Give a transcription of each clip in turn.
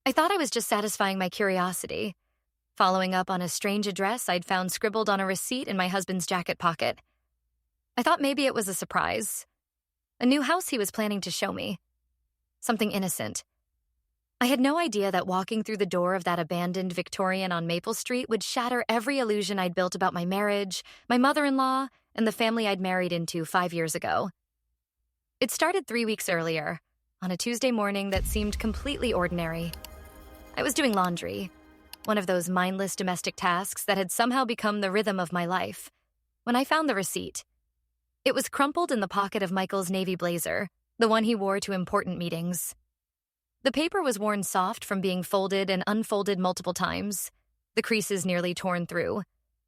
I thought I was just satisfying my curiosity, following up on a strange address I'd found scribbled on a receipt in my husband's jacket pocket. I thought maybe it was a surprise. A new house he was planning to show me. Something innocent. I had no idea that walking through the door of that abandoned Victorian on Maple Street would shatter every illusion I'd built about my marriage, my mother-in-law, and the family I'd married into 5 years ago. It started 3 weeks earlier, on a Tuesday morning that seemed completely ordinary. I was doing laundry, one of those mindless domestic tasks that had somehow become the rhythm of my life, when I found the receipt. It was crumpled in the pocket of Michael's navy blazer, the one he wore to important meetings. The paper was worn soft from being folded and unfolded multiple times, the creases nearly torn through,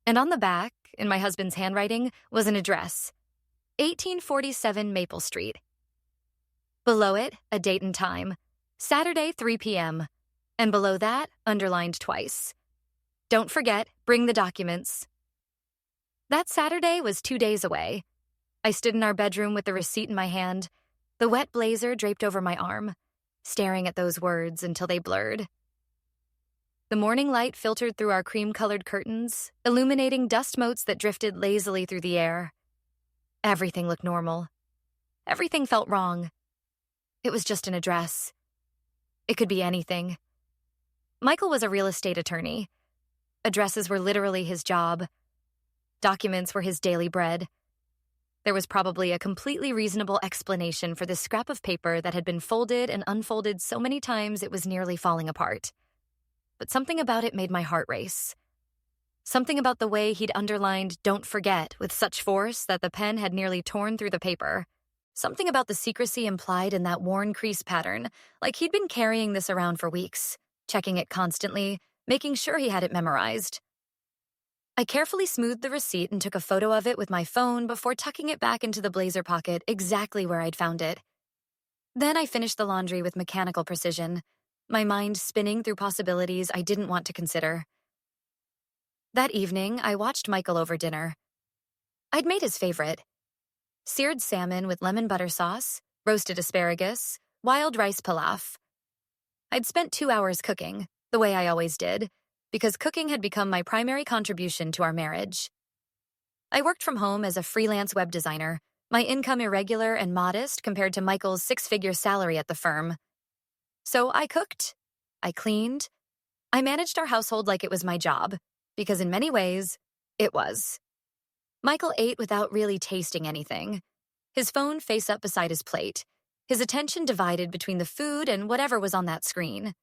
and on the back, in my husband's handwriting, was an address, 1847 Maple Street. Below it, a date and time, Saturday, 3 p.m., and below that, underlined twice. Don't forget, bring the documents. That Saturday was 2 days away. I stood in our bedroom with the receipt in my hand, the wet blazer draped over my arm, staring at those words until they blurred. The morning light filtered through our cream-colored curtains, illuminating dust motes that drifted lazily through the air. Everything looked normal. Everything felt wrong. It was just an address. It could be anything. Michael was a real estate attorney. Addresses were literally his job. Documents were his daily bread. There was probably a completely reasonable explanation for this scrap of paper that had been folded and unfolded so many times it was nearly falling apart. But something about it made my heart race. Something about the way he'd underlined "don't forget" with such force that the pen had nearly torn through the paper. Something about the secrecy implied in that worn crease pattern, like he'd been carrying this around for weeks, checking it constantly, making sure he had it memorized. I carefully smoothed the receipt and took a photo of it with my phone before tucking it back into the blazer pocket exactly where I'd found it. Then I finished the laundry with mechanical precision, my mind spinning through possibilities I didn't want to consider. That evening, I watched Michael over dinner. I'd made his favorite: seared salmon with lemon butter sauce, roasted asparagus, wild rice pilaf. I'd spent 2 hours cooking, the way I always did, because cooking had become my primary contribution to our marriage. I worked from home as a freelance web designer, my income irregular and modest compared to Michael's 6-figure salary at the firm. So I cooked, I cleaned, I managed our household like it was my job, because in many ways, it was. Michael ate without really tasting anything, his phone face up beside his plate, his attention divided between the food and whatever was on that screen.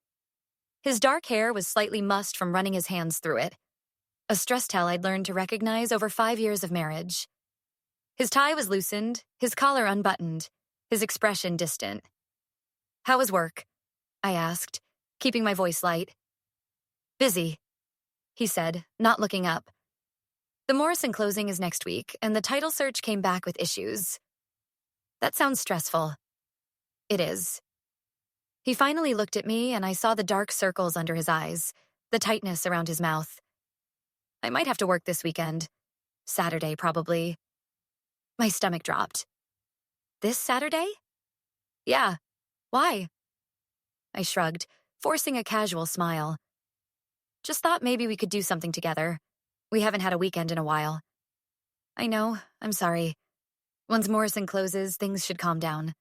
His dark hair was slightly mussed from running his hands through it, a stress tell I'd learned to recognize over 5 years of marriage. His tie was loosened, his collar unbuttoned, his expression distant. "How was work?" I asked, keeping my voice light. "Busy," he said, not looking up. "The Morrison closing is next week, and the title search came back with issues." "That sounds stressful." "It is." He finally looked at me, and I saw the dark circles under his eyes, the tightness around his mouth. "I might have to work this weekend. Saturday, probably." My stomach dropped. "This Saturday?" "Yeah. Why?" I shrugged, forcing a casual smile. "Just thought maybe we could do something together. We haven't had a weekend in a while." "I know. I'm sorry. Once Morrison closes, things should calm down."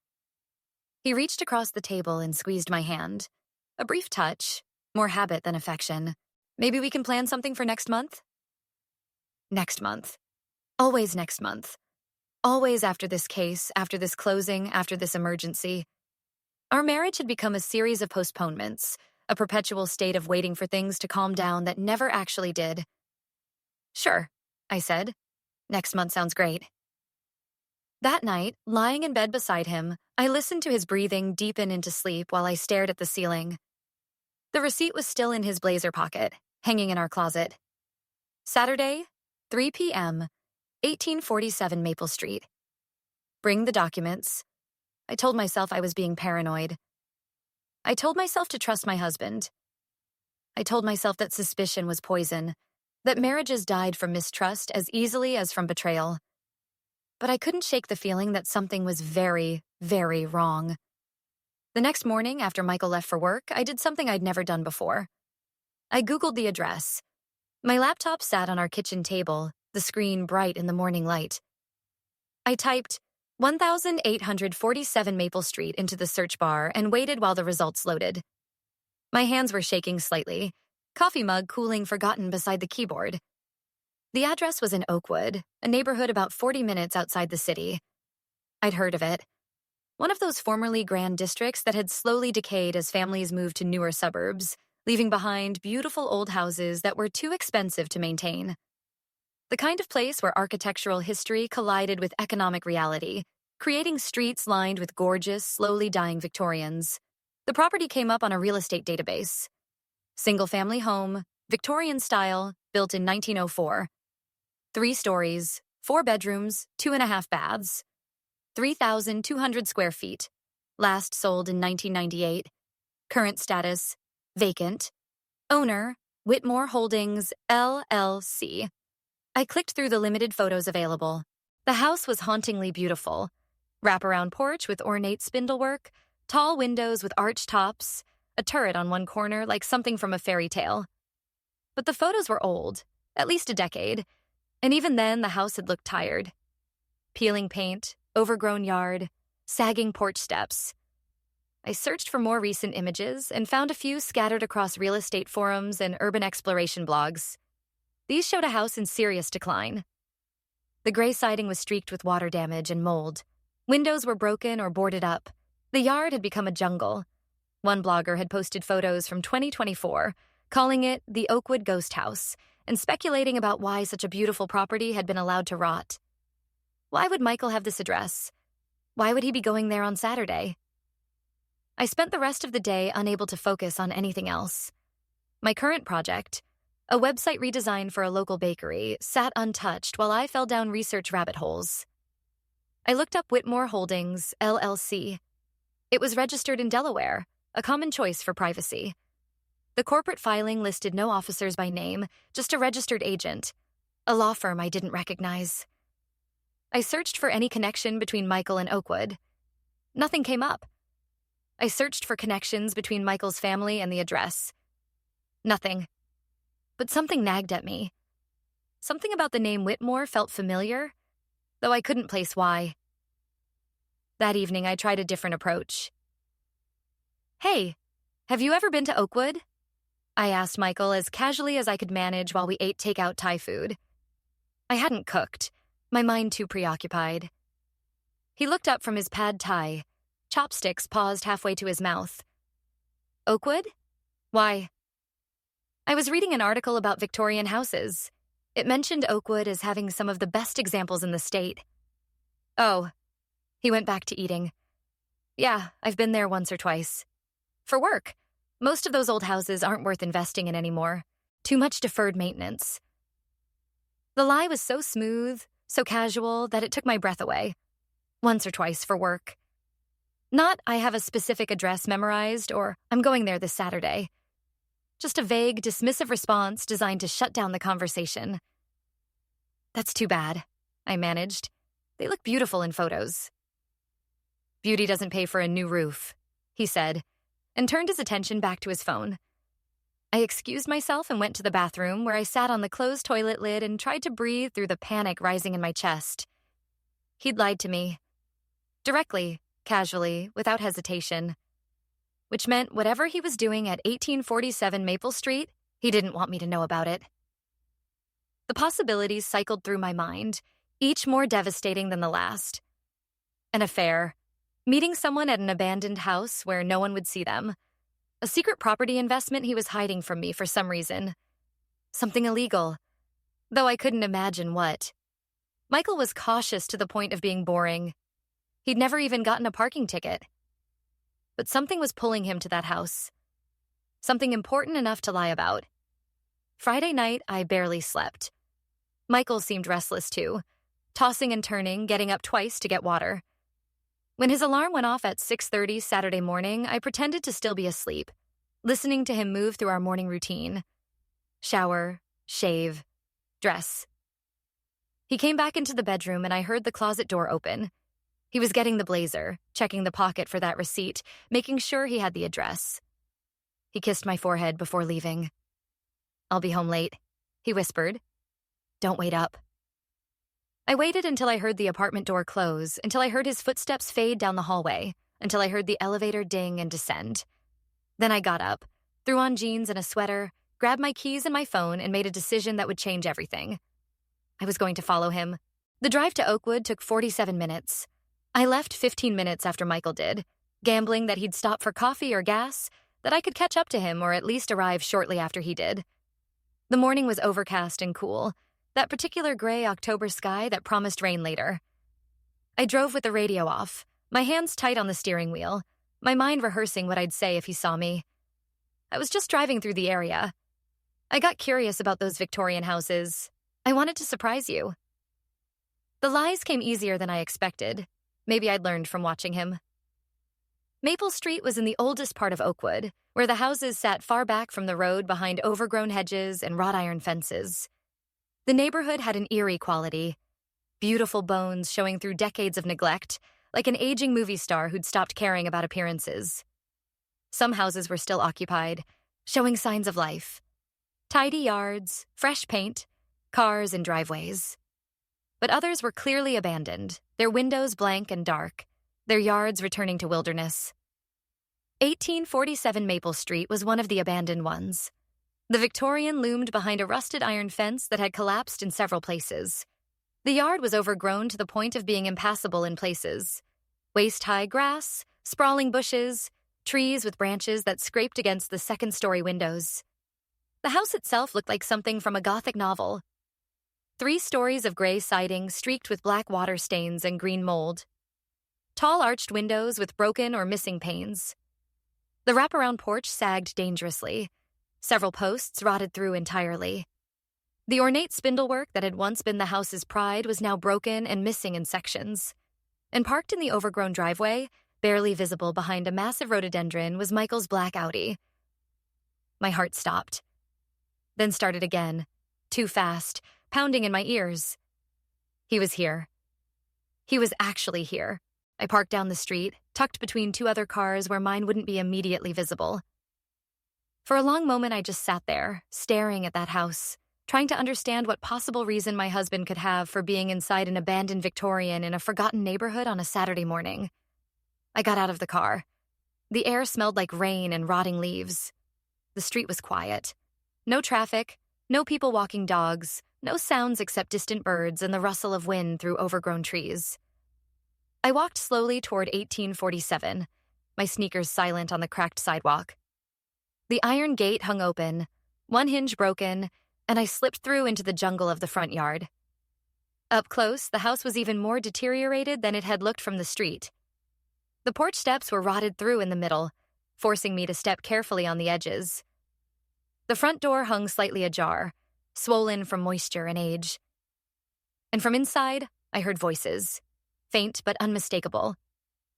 He reached across the table and squeezed my hand. A brief touch, more habit than affection. "Maybe we can plan something for next month?" Next month. Always next month. Always after this case, after this closing, after this emergency. Our marriage had become a series of postponements, a perpetual state of waiting for things to calm down that never actually did. "Sure," I said. "Next month sounds great." That night, lying in bed beside him, I listened to his breathing deepen into sleep while I stared at the ceiling. The receipt was still in his blazer pocket, hanging in our closet. Saturday, 3 p.m., 1847 Maple Street. Bring the documents. I told myself I was being paranoid. I told myself to trust my husband. I told myself that suspicion was poison, that marriages died from mistrust as easily as from betrayal. But I couldn't shake the feeling that something was very, very wrong. The next morning, after Michael left for work, I did something I'd never done before. I Googled the address. My laptop sat on our kitchen table, the screen bright in the morning light. I typed 1847 Maple Street into the search bar and waited while the results loaded. My hands were shaking slightly, coffee mug cooling forgotten beside the keyboard. The address was in Oakwood, a neighborhood about 40 minutes outside the city. I'd heard of it. One of those formerly grand districts that had slowly decayed as families moved to newer suburbs, leaving behind beautiful old houses that were too expensive to maintain. The kind of place where architectural history collided with economic reality, creating streets lined with gorgeous, slowly dying Victorians. The property came up on a real estate database. Single-family home, Victorian style, built in 1904. 3 stories, 4 bedrooms, 2.5 baths. 3,200 square feet. Last sold in 1998. Current status, vacant. Owner, Whitmore Holdings, LLC. I clicked through the limited photos available. The house was hauntingly beautiful. Wraparound porch with ornate spindlework, tall windows with arched tops, a turret on one corner like something from a fairy tale. But the photos were old, at least a decade, and even then the house had looked tired. Peeling paint, overgrown yard, sagging porch steps. I searched for more recent images and found a few scattered across real estate forums and urban exploration blogs. These showed a house in serious decline. The gray siding was streaked with water damage and mold. Windows were broken or boarded up. The yard had become a jungle. One blogger had posted photos from 2024, calling it the Oakwood Ghost House, and speculating about why such a beautiful property had been allowed to rot. Why would Michael have this address? Why would he be going there on Saturday? I spent the rest of the day unable to focus on anything else. My current project, a website redesign for a local bakery, sat untouched while I fell down research rabbit holes. I looked up Whitmore Holdings, LLC. It was registered in Delaware, a common choice for privacy. The corporate filing listed no officers by name, just a registered agent, a law firm I didn't recognize. I searched for any connection between Michael and Oakwood. Nothing came up. I searched for connections between Michael's family and the address. Nothing. But something nagged at me. Something about the name Whitmore felt familiar, though I couldn't place why. That evening, I tried a different approach. "Hey, have you ever been to Oakwood?" I asked Michael as casually as I could manage while we ate takeout Thai food. I hadn't cooked, my mind too preoccupied. He looked up from his pad thai, chopsticks paused halfway to his mouth. "Oakwood? Why?" I was reading an article about Victorian houses. It mentioned Oakwood as having some of the best examples in the state. "Oh." He went back to eating. "Yeah, I've been there once or twice. For work. Most of those old houses aren't worth investing in anymore. Too much deferred maintenance." The lie was so smooth, so casual, that it took my breath away. Once or twice for work. Not I have a specific address memorized or I'm going there this Saturday. Just a vague, dismissive response designed to shut down the conversation. "That's too bad," I managed. "They look beautiful in photos." "Beauty doesn't pay for a new roof," he said, and turned his attention back to his phone. I excused myself and went to the bathroom, where I sat on the closed toilet lid and tried to breathe through the panic rising in my chest. He'd lied to me. Directly, casually, without hesitation. Which meant whatever he was doing at 1847 Maple Street, he didn't want me to know about it. The possibilities cycled through my mind, each more devastating than the last. An affair. Meeting someone at an abandoned house where no one would see them. A secret property investment he was hiding from me for some reason. Something illegal, though I couldn't imagine what. Michael was cautious to the point of being boring. He'd never even gotten a parking ticket. But something was pulling him to that house. Something important enough to lie about. Friday night, I barely slept. Michael seemed restless too, tossing and turning, getting up twice to get water. When his alarm went off at 6:30 Saturday morning, I pretended to still be asleep, listening to him move through our morning routine. Shower, shave, dress. He came back into the bedroom and I heard the closet door open. He was getting the blazer, checking the pocket for that receipt, making sure he had the address. He kissed my forehead before leaving. "I'll be home late," he whispered. "Don't wait up." I waited until I heard the apartment door close, until I heard his footsteps fade down the hallway, until I heard the elevator ding and descend. Then I got up, threw on jeans and a sweater, grabbed my keys and my phone, and made a decision that would change everything. I was going to follow him. The drive to Oakwood took 47 minutes. I left 15 minutes after Michael did, gambling that he'd stop for coffee or gas, that I could catch up to him or at least arrive shortly after he did. The morning was overcast and cool, that particular gray October sky that promised rain later. I drove with the radio off, my hands tight on the steering wheel, my mind rehearsing what I'd say if he saw me. I was just driving through the area. I got curious about those Victorian houses. I wanted to surprise you. The lies came easier than I expected. Maybe I'd learned from watching him. Maple Street was in the oldest part of Oakwood, where the houses sat far back from the road behind overgrown hedges and wrought iron fences. The neighborhood had an eerie quality, beautiful bones showing through decades of neglect, like an aging movie star who'd stopped caring about appearances. Some houses were still occupied, showing signs of life. Tidy yards, fresh paint, cars and driveways. But others were clearly abandoned, their windows blank and dark, their yards returning to wilderness. 1847 Maple Street was one of the abandoned ones. The Victorian loomed behind a rusted iron fence that had collapsed in several places. The yard was overgrown to the point of being impassable in places. Waist-high grass, sprawling bushes, trees with branches that scraped against the second-story windows. The house itself looked like something from a Gothic novel. 3 stories of gray siding streaked with black water stains and green mold. Tall arched windows with broken or missing panes. The wraparound porch sagged dangerously. Several posts rotted through entirely. The ornate spindlework that had once been the house's pride was now broken and missing in sections. And parked in the overgrown driveway, barely visible behind a massive rhododendron, was Michael's black Audi. My heart stopped. Then started again, too fast, pounding in my ears. He was here. He was actually here. I parked down the street, tucked between 2 other cars where mine wouldn't be immediately visible. For a long moment, I just sat there, staring at that house, trying to understand what possible reason my husband could have for being inside an abandoned Victorian in a forgotten neighborhood on a Saturday morning. I got out of the car. The air smelled like rain and rotting leaves. The street was quiet. No traffic, no people walking dogs, no sounds except distant birds and the rustle of wind through overgrown trees. I walked slowly toward 1847, my sneakers silent on the cracked sidewalk. The iron gate hung open, one hinge broken, and I slipped through into the jungle of the front yard. Up close, the house was even more deteriorated than it had looked from the street. The porch steps were rotted through in the middle, forcing me to step carefully on the edges. The front door hung slightly ajar, swollen from moisture and age. And from inside, I heard voices, faint but unmistakable.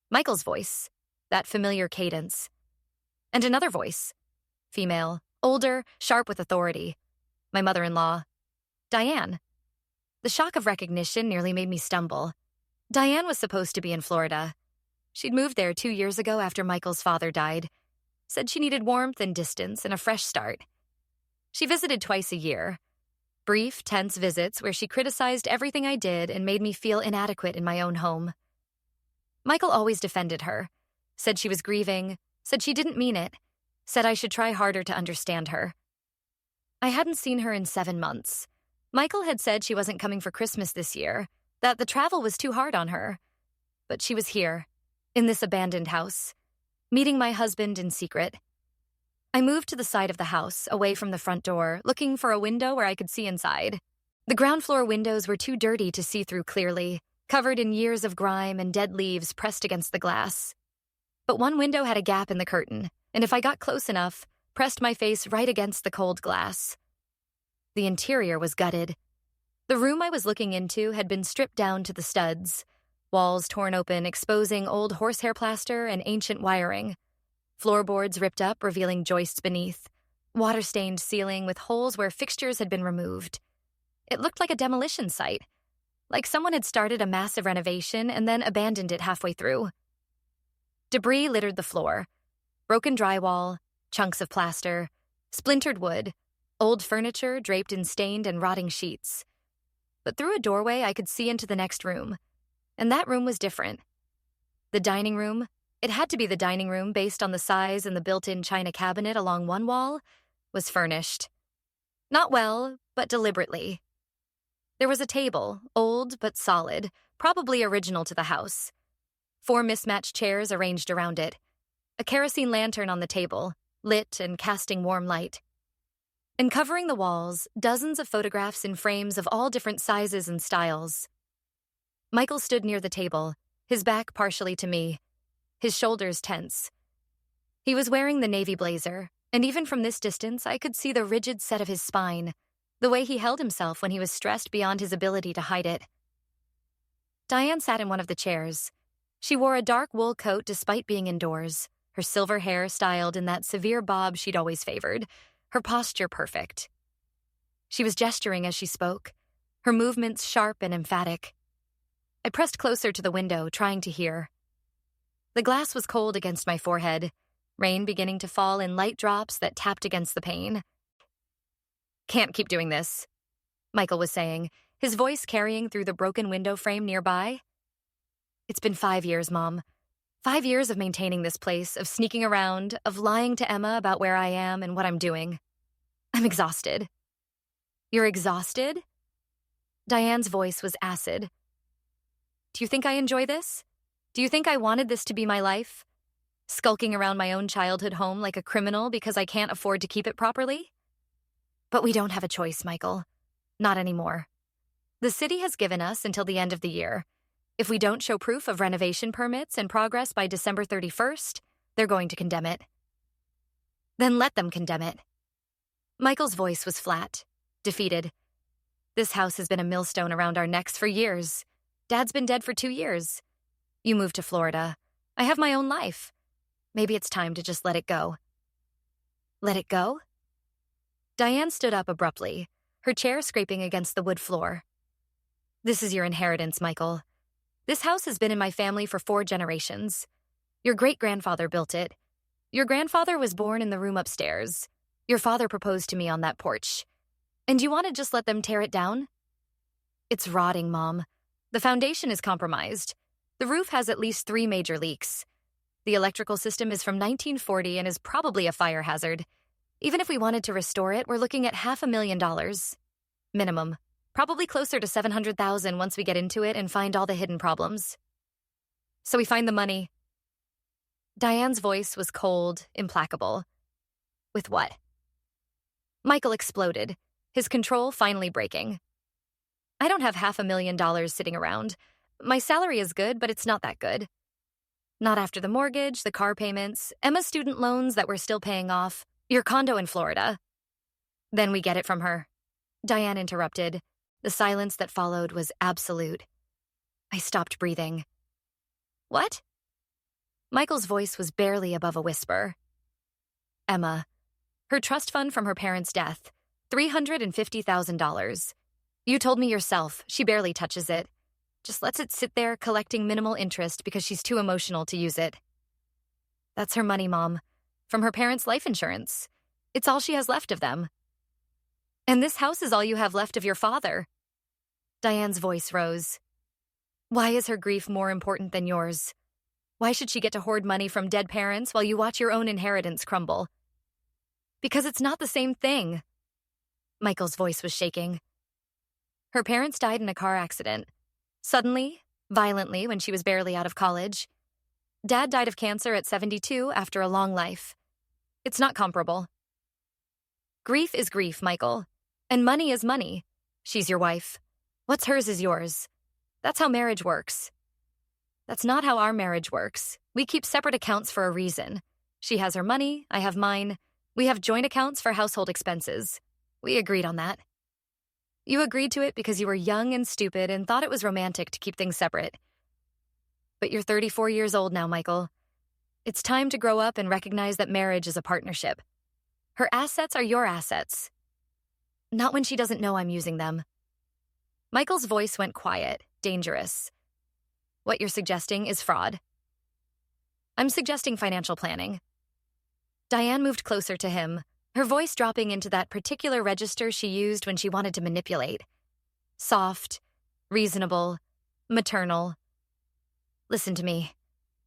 Michael's voice, that familiar cadence. And another voice, female, older, sharp with authority. My mother-in-law, Diane. The shock of recognition nearly made me stumble. Diane was supposed to be in Florida. She'd moved there 2 years ago after Michael's father died. Said she needed warmth and distance and a fresh start. She visited twice a year. Brief, tense visits where she criticized everything I did and made me feel inadequate in my own home. Michael always defended her. Said she was grieving. Said she didn't mean it. Said I should try harder to understand her. I hadn't seen her in 7 months. Michael had said she wasn't coming for Christmas this year, that the travel was too hard on her. But she was here, in this abandoned house, meeting my husband in secret. I moved to the side of the house, away from the front door, looking for a window where I could see inside. The ground floor windows were too dirty to see through clearly, covered in years of grime and dead leaves pressed against the glass. But one window had a gap in the curtain, and if I got close enough, pressed my face right against the cold glass. The interior was gutted. The room I was looking into had been stripped down to the studs, walls torn open, exposing old horsehair plaster and ancient wiring. Floorboards ripped up, revealing joists beneath. Water-stained ceiling with holes where fixtures had been removed. It looked like a demolition site. like someone had started a massive renovation and then abandoned it halfway through. Debris littered the floor: broken drywall, chunks of plaster, splintered wood, old furniture draped in stained and rotting sheets. But through a doorway, I could see into the next room, and that room was different. The dining room, it had to be the dining room based on the size and the built-in china cabinet along one wall, was furnished. Not well, but deliberately. There was a table, old but solid, probably original to the house. 4 mismatched chairs arranged around it. A kerosene lantern on the table, lit and casting warm light. And covering the walls, dozens of photographs in frames of all different sizes and styles. Michael stood near the table, his back partially to me, his shoulders tense. He was wearing the navy blazer, and even from this distance, I could see the rigid set of his spine, the way he held himself when he was stressed beyond his ability to hide it. Diane sat in one of the chairs. She wore a dark wool coat despite being indoors, her silver hair styled in that severe bob she'd always favored, her posture perfect. She was gesturing as she spoke, her movements sharp and emphatic. I pressed closer to the window, trying to hear. The glass was cold against my forehead, rain beginning to fall in light drops that tapped against the pane. "Can't keep doing this," Michael was saying, his voice carrying through the broken window frame nearby. "It's been 5 years, Mom. 5 years of maintaining this place, of sneaking around, of lying to Emma about where I am and what I'm doing. I'm exhausted." "You're exhausted?" Diane's voice was acid. "Do you think I enjoy this? Do you think I wanted this to be my life? Skulking around my own childhood home like a criminal because I can't afford to keep it properly? But we don't have a choice, Michael. Not anymore. The city has given us until the end of the year. If we don't show proof of renovation permits and progress by December 31st, they're going to condemn it." "Then let them condemn it." Michael's voice was flat, defeated. "This house has been a millstone around our necks for years. Dad's been dead for 2 years. You moved to Florida. I have my own life. Maybe it's time to just let it go." "Let it go?" Diane stood up abruptly, her chair scraping against the wood floor. "This is your inheritance, Michael. This house has been in my family for 4 generations. Your great-grandfather built it. Your grandfather was born in the room upstairs. Your father proposed to me on that porch. And you want to just let them tear it down?" "It's rotting, Mom. The foundation is compromised. The roof has at least 3 major leaks. The electrical system is from 1940 and is probably a fire hazard. Even if we wanted to restore it, we're looking at $500,000. Minimum. Probably closer to $700,000 once we get into it and find all the hidden problems. So we find the money." Diane's voice was cold, implacable. "With what?" Michael exploded, his control finally breaking. "I don't have $500,000 sitting around. My salary is good, but it's not that good. Not after the mortgage, the car payments, Emma's student loans that we're still paying off, your condo in Florida." "Then we get it from her," Diane interrupted. The silence that followed was absolute. I stopped breathing. "What?" Michael's voice was barely above a whisper. "Emma. Her trust fund from her parents' death, $350,000. You told me yourself, she barely touches it. Just lets it sit there collecting minimal interest because she's too emotional to use it. That's her money, Mom. From her parents' life insurance. It's all she has left of them. And this house is all you have left of your father." Diane's voice rose. "Why is her grief more important than yours? Why should she get to hoard money from dead parents while you watch your own inheritance crumble?" "Because it's not the same thing." Michael's voice was shaking. "Her parents died in a car accident. Suddenly, violently, when she was barely out of college. Dad died of cancer at 72 after a long life. It's not comparable. Grief is grief, Michael. And money is money. She's your wife. What's hers is yours. That's how marriage works. That's not how our marriage works. We keep separate accounts for a reason. She has her money, I have mine. We have joint accounts for household expenses. We agreed on that. You agreed to it because you were young and stupid and thought it was romantic to keep things separate. But you're 34 years old now, Michael. It's time to grow up and recognize that marriage is a partnership. Her assets are your assets. Not when she doesn't know I'm using them." Michael's voice went quiet, dangerous. What you're suggesting is fraud. I'm suggesting financial planning. Diane moved closer to him, her voice dropping into that particular register she used when she wanted to manipulate. Soft, reasonable, maternal. Listen to me.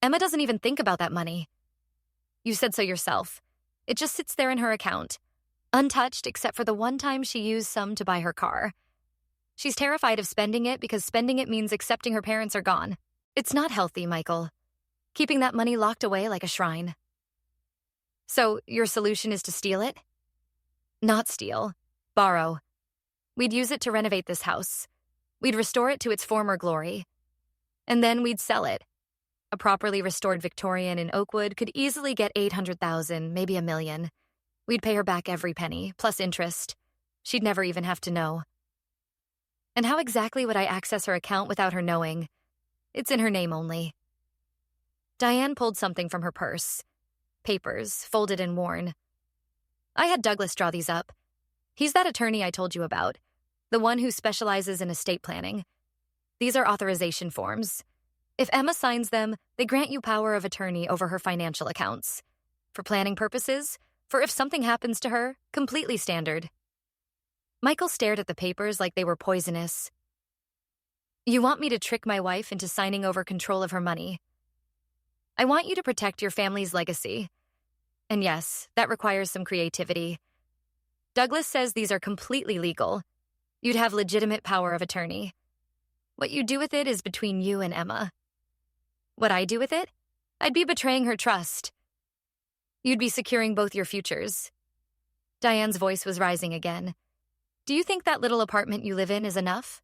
Emma doesn't even think about that money. You said so yourself. It just sits there in her account, untouched except for the one time she used some to buy her car. She's terrified of spending it because spending it means accepting her parents are gone. It's not healthy, Michael. Keeping that money locked away like a shrine. So, your solution is to steal it? Not steal. Borrow. We'd use it to renovate this house. We'd restore it to its former glory. And then we'd sell it. A properly restored Victorian in Oakwood could easily get $800,000, maybe $1 million. We'd pay her back every penny, plus interest. She'd never even have to know. And how exactly would I access her account without her knowing? It's in her name only. Diane pulled something from her purse. Papers, folded and worn. I had Douglas draw these up. He's that attorney I told you about, the one who specializes in estate planning. These are authorization forms. If Emma signs them, they grant you power of attorney over her financial accounts. For planning purposes, for if something happens to her, completely standard. Michael stared at the papers like they were poisonous. You want me to trick my wife into signing over control of her money. I want you to protect your family's legacy. And yes, that requires some creativity. Douglas says these are completely legal. You'd have legitimate power of attorney. What you do with it is between you and Emma. What I do with it? I'd be betraying her trust. You'd be securing both your futures. Diane's voice was rising again. Do you think that little apartment you live in is enough?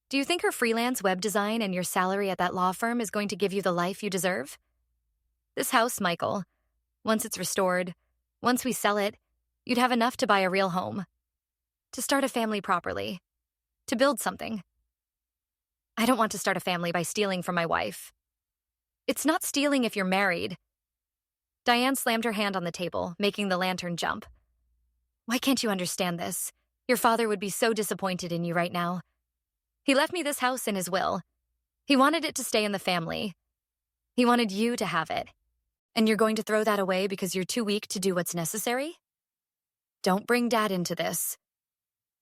Do you think her freelance web design and your salary at that law firm is going to give you the life you deserve? This house, Michael, once it's restored, once we sell it, you'd have enough to buy a real home. To start a family properly. To build something. I don't want to start a family by stealing from my wife. It's not stealing if you're married. Diane slammed her hand on the table, making the lantern jump. Why can't you understand this? Your father would be so disappointed in you right now. He left me this house in his will. He wanted it to stay in the family. He wanted you to have it. And you're going to throw that away because you're too weak to do what's necessary? Don't bring Dad into this.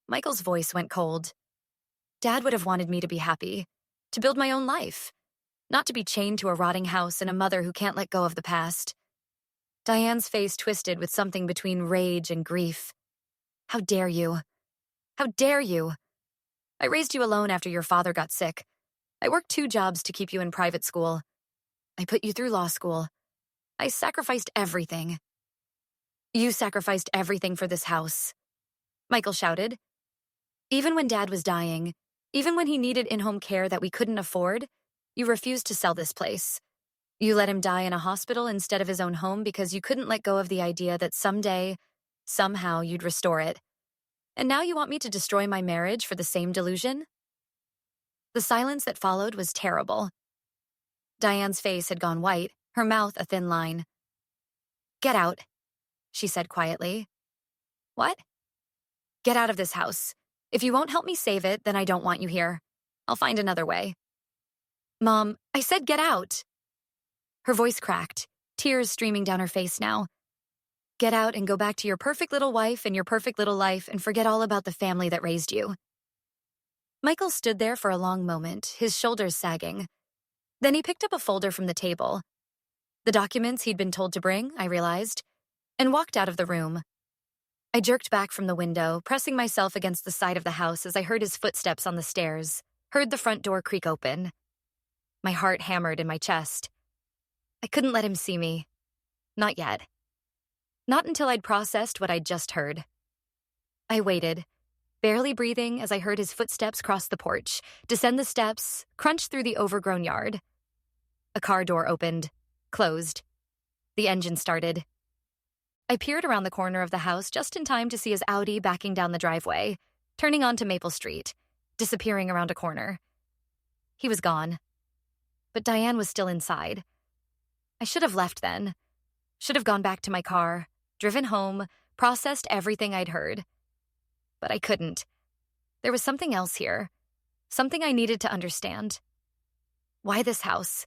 Michael's voice went cold. Dad would have wanted me to be happy, to build my own life, not to be chained to a rotting house and a mother who can't let go of the past. Diane's face twisted with something between rage and grief. How dare you? How dare you? I raised you alone after your father got sick. I worked 2 jobs to keep you in private school. I put you through law school. I sacrificed everything. You sacrificed everything for this house. Michael shouted. Even when Dad was dying, even when he needed in-home care that we couldn't afford, you refused to sell this place. You let him die in a hospital instead of his own home because you couldn't let go of the idea that someday, somehow, you'd restore it. And now you want me to destroy my marriage for the same delusion? The silence that followed was terrible. Diane's face had gone white, her mouth a thin line. Get out, she said quietly. What? Get out of this house. If you won't help me save it, then I don't want you here. I'll find another way. Mom, I said get out. Her voice cracked, tears streaming down her face now. Get out and go back to your perfect little wife and your perfect little life and forget all about the family that raised you. Michael stood there for a long moment, his shoulders sagging. Then he picked up a folder from the table. The documents he'd been told to bring, I realized, and walked out of the room. I jerked back from the window, pressing myself against the side of the house as I heard his footsteps on the stairs, heard the front door creak open. My heart hammered in my chest. I couldn't let him see me. Not yet. Not until I'd processed what I'd just heard. I waited, barely breathing as I heard his footsteps cross the porch, descend the steps, crunch through the overgrown yard. A car door opened, closed. The engine started. I peered around the corner of the house just in time to see his Audi backing down the driveway, turning onto Maple Street, disappearing around a corner. He was gone. But Diane was still inside. I should have left then. Should have gone back to my car, driven home, processed everything I'd heard. But I couldn't. There was something else here. something I needed to understand. Why this house?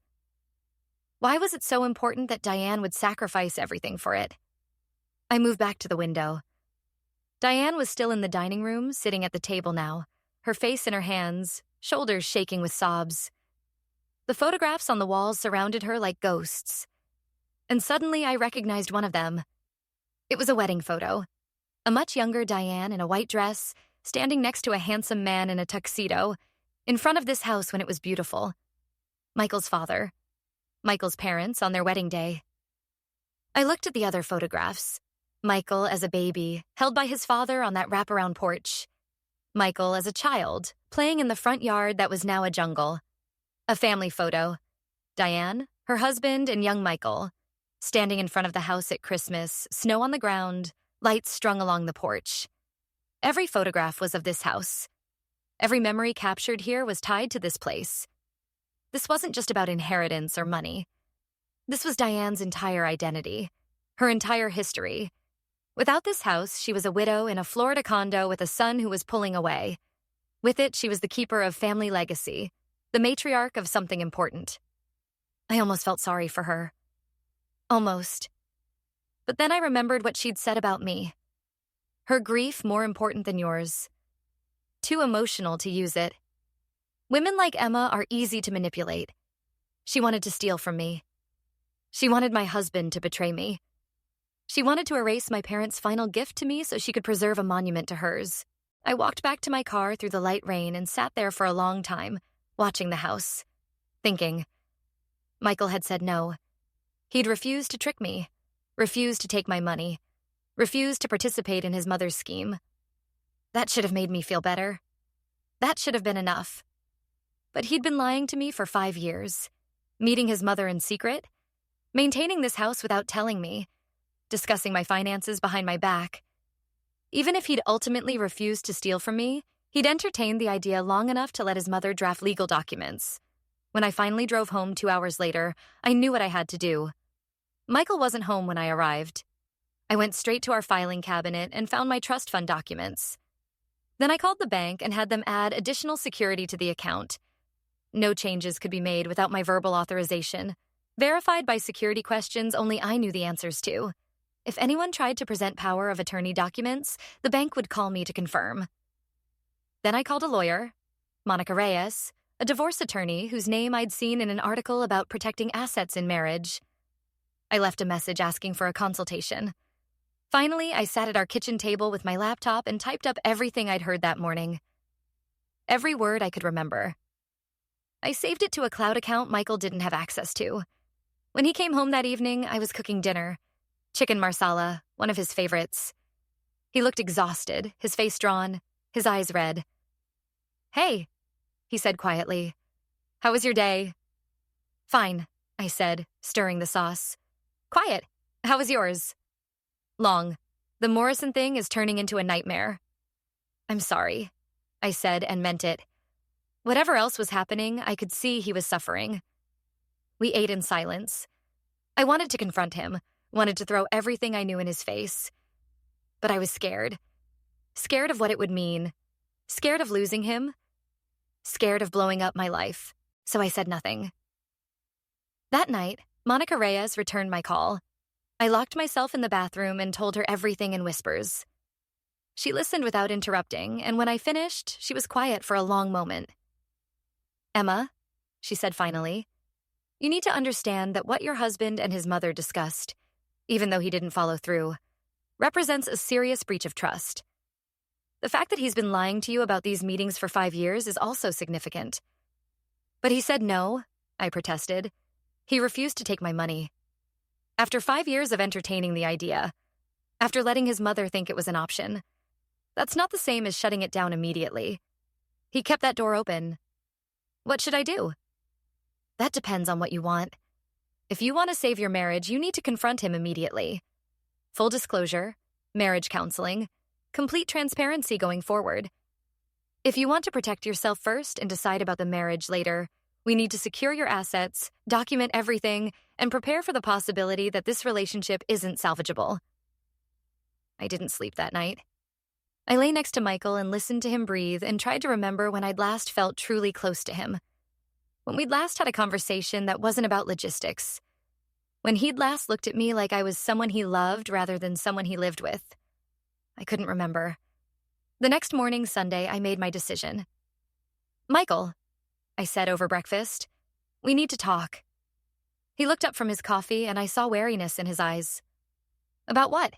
Why was it so important that Diane would sacrifice everything for it? I moved back to the window. Diane was still in the dining room, sitting at the table now, her face in her hands, shoulders shaking with sobs. The photographs on the walls surrounded her like ghosts. And suddenly I recognized one of them. It was a wedding photo. A much younger Diane in a white dress, standing next to a handsome man in a tuxedo, in front of this house when it was beautiful. Michael's father. Michael's parents on their wedding day. I looked at the other photographs. Michael as a baby, held by his father on that wraparound porch. Michael as a child, playing in the front yard that was now a jungle. A family photo. Diane, her husband, and young Michael, standing in front of the house at Christmas, snow on the ground, lights strung along the porch. Every photograph was of this house. Every memory captured here was tied to this place. This wasn't just about inheritance or money. This was Diane's entire identity, her entire history. Without this house, she was a widow in a Florida condo with a son who was pulling away. With it, she was the keeper of family legacy, the matriarch of something important. I almost felt sorry for her. Almost. But then I remembered what she'd said about me. Her grief more important than yours. Too emotional to use it. Women like Emma are easy to manipulate. She wanted to steal from me. She wanted my husband to betray me. She wanted to erase my parents' final gift to me so she could preserve a monument to hers. I walked back to my car through the light rain and sat there for a long time, watching the house, thinking. Michael had said no. He'd refused to trick me, refused to take my money, refused to participate in his mother's scheme. That should have made me feel better. That should have been enough. But he'd been lying to me for 5 years, meeting his mother in secret, maintaining this house without telling me, discussing my finances behind my back. Even if he'd ultimately refused to steal from me, he'd entertained the idea long enough to let his mother draft legal documents. When I finally drove home 2 hours later, I knew what I had to do. Michael wasn't home when I arrived. I went straight to our filing cabinet and found my trust fund documents. Then I called the bank and had them add additional security to the account. No changes could be made without my verbal authorization, verified by security questions only I knew the answers to. If anyone tried to present power of attorney documents, the bank would call me to confirm. Then I called a lawyer, Monica Reyes, a divorce attorney whose name I'd seen in an article about protecting assets in marriage. I left a message asking for a consultation. Finally, I sat at our kitchen table with my laptop and typed up everything I'd heard that morning. Every word I could remember. I saved it to a cloud account Michael didn't have access to. When he came home that evening, I was cooking dinner. Chicken marsala, one of his favorites. He looked exhausted, his face drawn, his eyes red. "Hey," he said quietly. "How was your day?" "Fine," I said, stirring the sauce. "Quiet. How was yours?" "Long. The Morrison thing is turning into a nightmare." "I'm sorry," I said and meant it. Whatever else was happening, I could see he was suffering. We ate in silence. I wanted to confront him, wanted to throw everything I knew in his face. But I was scared. Scared of what it would mean. Scared of losing him. Scared of blowing up my life. So I said nothing. That night, Monica Reyes returned my call. I locked myself in the bathroom and told her everything in whispers. She listened without interrupting, and when I finished, she was quiet for a long moment. "Emma," she said finally, "you need to understand that what your husband and his mother discussed, even though he didn't follow through, represents a serious breach of trust. The fact that he's been lying to you about these meetings for 5 years is also significant." "But he said no," I protested. "He refused to take my money. After 5 years of entertaining the idea, after letting his mother think it was an option, that's not the same as shutting it down immediately. He kept that door open. What should I do?" "That depends on what you want. If you want to save your marriage, you need to confront him immediately. Full disclosure, marriage counseling, complete transparency going forward. If you want to protect yourself first and decide about the marriage later, we need to secure your assets, document everything, and prepare for the possibility that this relationship isn't salvageable." I didn't sleep that night. I lay next to Michael and listened to him breathe and tried to remember when I'd last felt truly close to him. When we'd last had a conversation that wasn't about logistics. When he'd last looked at me like I was someone he loved rather than someone he lived with. I couldn't remember. The next morning, Sunday, I made my decision. "Michael," I said over breakfast, "we need to talk." He looked up from his coffee and I saw wariness in his eyes. "About what?"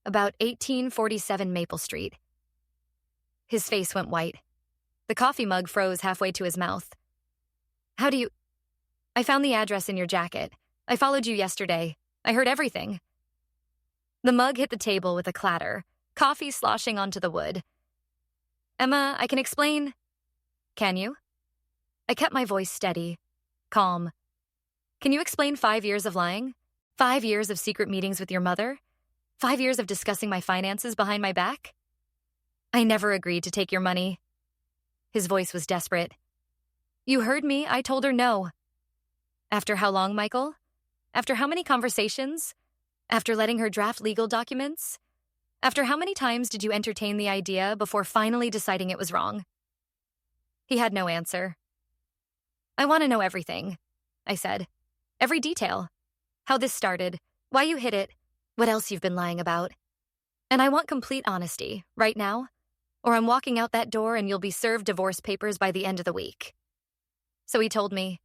"About 1847 Maple Street." His face went white. The coffee mug froze halfway to his mouth. "How do you—" "I found the address in your jacket. I followed you yesterday. I heard everything." The mug hit the table with a clatter, coffee sloshing onto the wood. "Emma, I can explain." "Can you?" I kept my voice steady, calm. "Can you explain 5 years of lying? 5 years of secret meetings with your mother? 5 years of discussing my finances behind my back? I never agreed to take your money." His voice was desperate. "You heard me. I told her no." "After how long, Michael? After how many conversations? After letting her draft legal documents? After how many times did you entertain the idea before finally deciding it was wrong?" He had no answer. "I want to know everything," I said. "Every detail. How this started, why you hid it, what else you've been lying about. And I want complete honesty, right now, or I'm walking out that door and you'll be served divorce papers by the end of the week." So he told me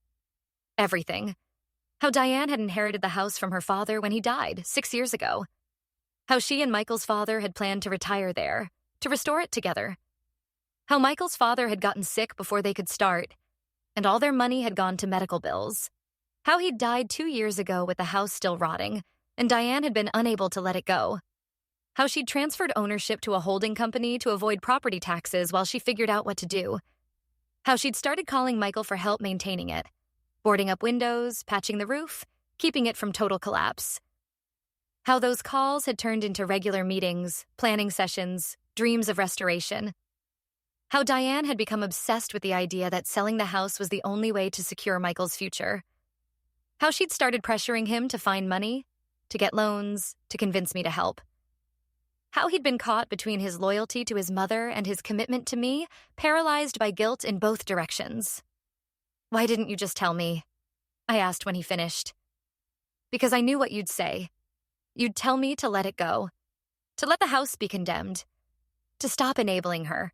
everything. How Diane had inherited the house from her father when he died 6 years ago. How she and Michael's father had planned to retire there, to restore it together. How Michael's father had gotten sick before they could start, and all their money had gone to medical bills. How he'd died 2 years ago with the house still rotting, and Diane had been unable to let it go. How she'd transferred ownership to a holding company to avoid property taxes while she figured out what to do. How she'd started calling Michael for help maintaining it, boarding up windows, patching the roof, keeping it from total collapse. How those calls had turned into regular meetings, planning sessions, dreams of restoration. How Diane had become obsessed with the idea that selling the house was the only way to secure Michael's future. How she'd started pressuring him to find money, to get loans, to convince me to help. How he'd been caught between his loyalty to his mother and his commitment to me, paralyzed by guilt in both directions. "Why didn't you just tell me?" I asked when he finished. "Because I knew what you'd say. You'd tell me to let it go, to let the house be condemned, to stop enabling her.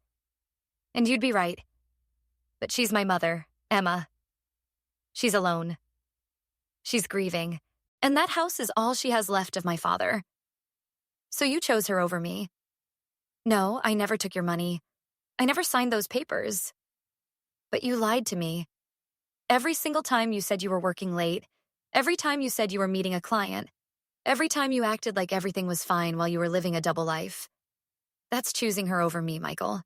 And you'd be right. But she's my mother, Emma. She's alone. She's grieving, and that house is all she has left of my father. So you chose her over me. No, I never took your money. I never signed those papers. But you lied to me. Every single time you said you were working late, every time you said you were meeting a client, every time you acted like everything was fine while you were living a double life. That's choosing her over me, Michael."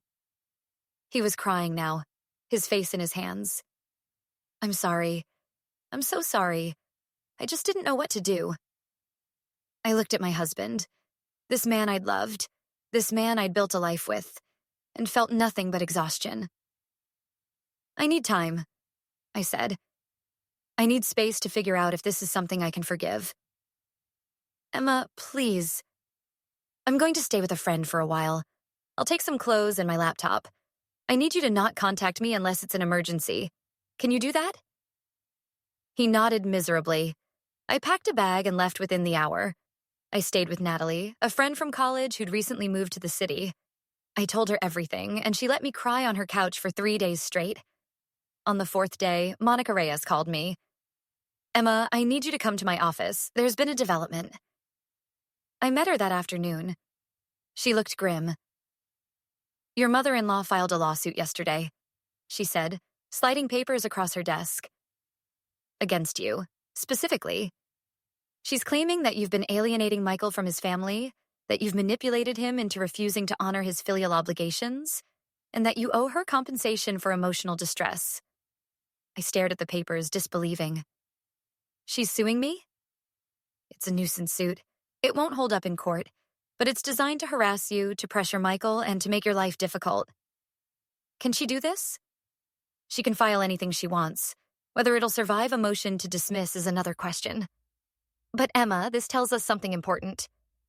He was crying now, his face in his hands. "I'm sorry. I'm so sorry. I just didn't know what to do." I looked at my husband, this man I'd loved, this man I'd built a life with, and felt nothing but exhaustion. "I need time," I said. "I need space to figure out if this is something I can forgive." "Emma, please. I'm going to stay with a friend for a while. I'll take some clothes and my laptop. I need you to not contact me unless it's an emergency. Can you do that?" He nodded miserably. I packed a bag and left within the hour. I stayed with Natalie, a friend from college who'd recently moved to the city. I told her everything, and she let me cry on her couch for 3 days straight. On the 4th day, Monica Reyes called me. "Emma, I need you to come to my office. There's been a development." I met her that afternoon. She looked grim. "Your mother-in-law filed a lawsuit yesterday," she said, sliding papers across her desk. "Against you, specifically. She's claiming that you've been alienating Michael from his family, that you've manipulated him into refusing to honor his filial obligations, and that you owe her compensation for emotional distress." I stared at the papers, disbelieving. "She's suing me?" "It's a nuisance suit. It won't hold up in court, but it's designed to harass you, to pressure Michael, and to make your life difficult." "Can she do this?" "She can file anything she wants. Whether it'll survive a motion to dismiss is another question." "But Emma, this tells us something important.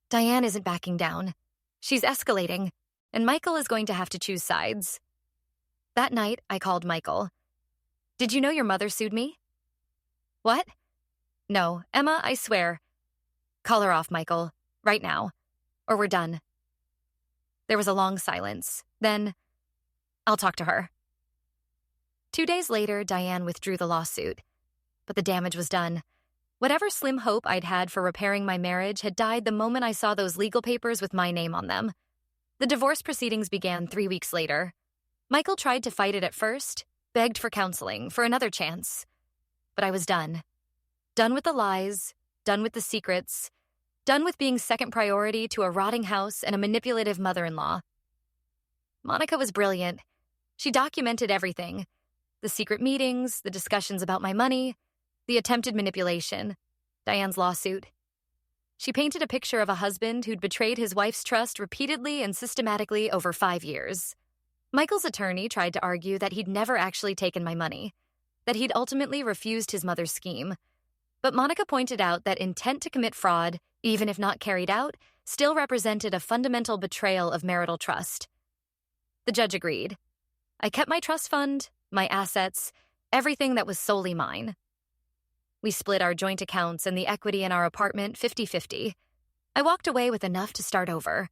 Diane isn't backing down. She's escalating. and Michael is going to have to choose sides. That night, I called Michael. Did you know your mother sued me? What? No, Emma, I swear. Call her off, Michael, right now, or we're done. There was a long silence. Then, I'll talk to her. 2 days later, Diane withdrew the lawsuit. But the damage was done. Whatever slim hope I'd had for repairing my marriage had died the moment I saw those legal papers with my name on them. The divorce proceedings began 3 weeks later. Michael tried to fight it at first, begged for counseling, for another chance. But I was done. Done with the lies, done with the secrets, done with being second priority to a rotting house and a manipulative mother-in-law. Monica was brilliant. She documented everything. The secret meetings, the discussions about my money, the attempted manipulation, Diane's lawsuit. She painted a picture of a husband who'd betrayed his wife's trust repeatedly and systematically over 5 years. Michael's attorney tried to argue that he'd never actually taken my money, that he'd ultimately refused his mother's scheme. But Monica pointed out that intent to commit fraud, even if not carried out, still represented a fundamental betrayal of marital trust. The judge agreed. I kept my trust fund, my assets, everything that was solely mine. We split our joint accounts and the equity in our apartment 50-50. I walked away with enough to start over.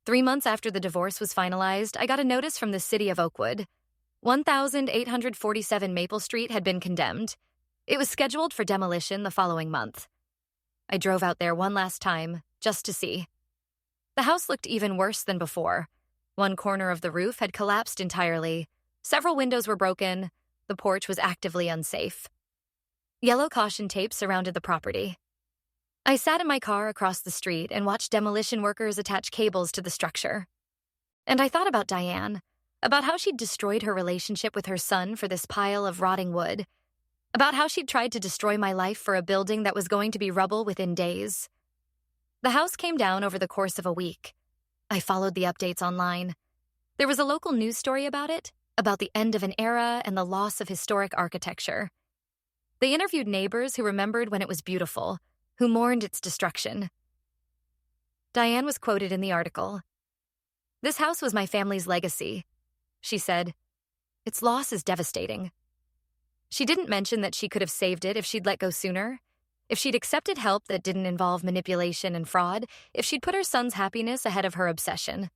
3 months after the divorce was finalized, I got a notice from the city of Oakwood. 1,847 Maple Street had been condemned. It was scheduled for demolition the following month. I drove out there one last time, just to see. The house looked even worse than before. One corner of the roof had collapsed entirely. Several windows were broken. The porch was actively unsafe. Yellow caution tape surrounded the property. I sat in my car across the street and watched demolition workers attach cables to the structure. And I thought about Diane, about how she'd destroyed her relationship with her son for this pile of rotting wood, about how she'd tried to destroy my life for a building that was going to be rubble within days. The house came down over the course of a week. I followed the updates online. There was a local news story about it, about the end of an era and the loss of historic architecture. They interviewed neighbors who remembered when it was beautiful, who mourned its destruction. Diane was quoted in the article. "This house was my family's legacy," she said. "Its loss is devastating." She didn't mention that she could have saved it if she'd let go sooner, if she'd accepted help that didn't involve manipulation and fraud, if she'd put her son's happiness ahead of her obsession.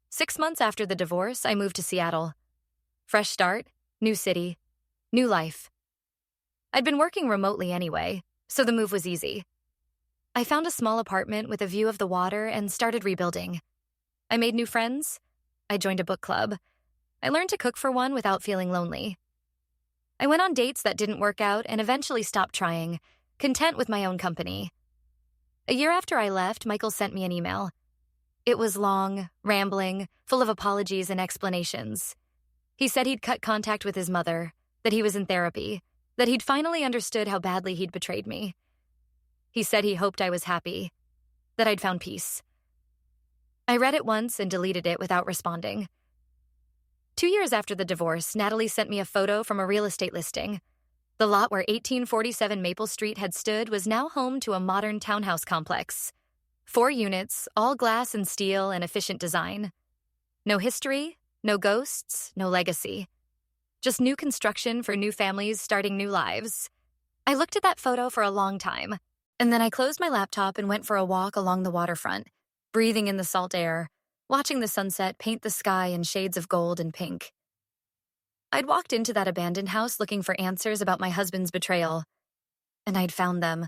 6 months after the divorce, I moved to Seattle. Fresh start, new city, new life. I'd been working remotely anyway, so the move was easy. I found a small apartment with a view of the water and started rebuilding. I made new friends. I joined a book club. I learned to cook for one without feeling lonely. I went on dates that didn't work out and eventually stopped trying, content with my own company. A year after I left, Michael sent me an email. It was long, rambling, full of apologies and explanations. He said he'd cut contact with his mother, that he was in therapy, that he'd finally understood how badly he'd betrayed me. He said he hoped I was happy, that I'd found peace. I read it once and deleted it without responding. 2 years after the divorce, Natalie sent me a photo from a real estate listing. The lot where 1847 Maple Street had stood was now home to a modern townhouse complex. 4 units, all glass and steel and efficient design. No history, no ghosts, no legacy. Just new construction for new families starting new lives. I looked at that photo for a long time, and then I closed my laptop and went for a walk along the waterfront, breathing in the salt air, watching the sunset paint the sky in shades of gold and pink. I'd walked into that abandoned house looking for answers about my husband's betrayal, and I'd found them,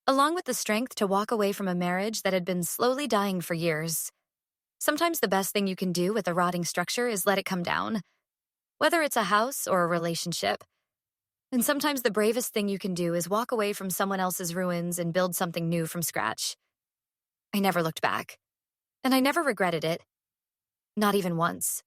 along with the strength to walk away from a marriage that had been slowly dying for years. Sometimes the best thing you can do with a rotting structure is let it come down, whether it's a house or a relationship. And sometimes the bravest thing you can do is walk away from someone else's ruins and build something new from scratch. I never looked back, and I never regretted it. Not even once.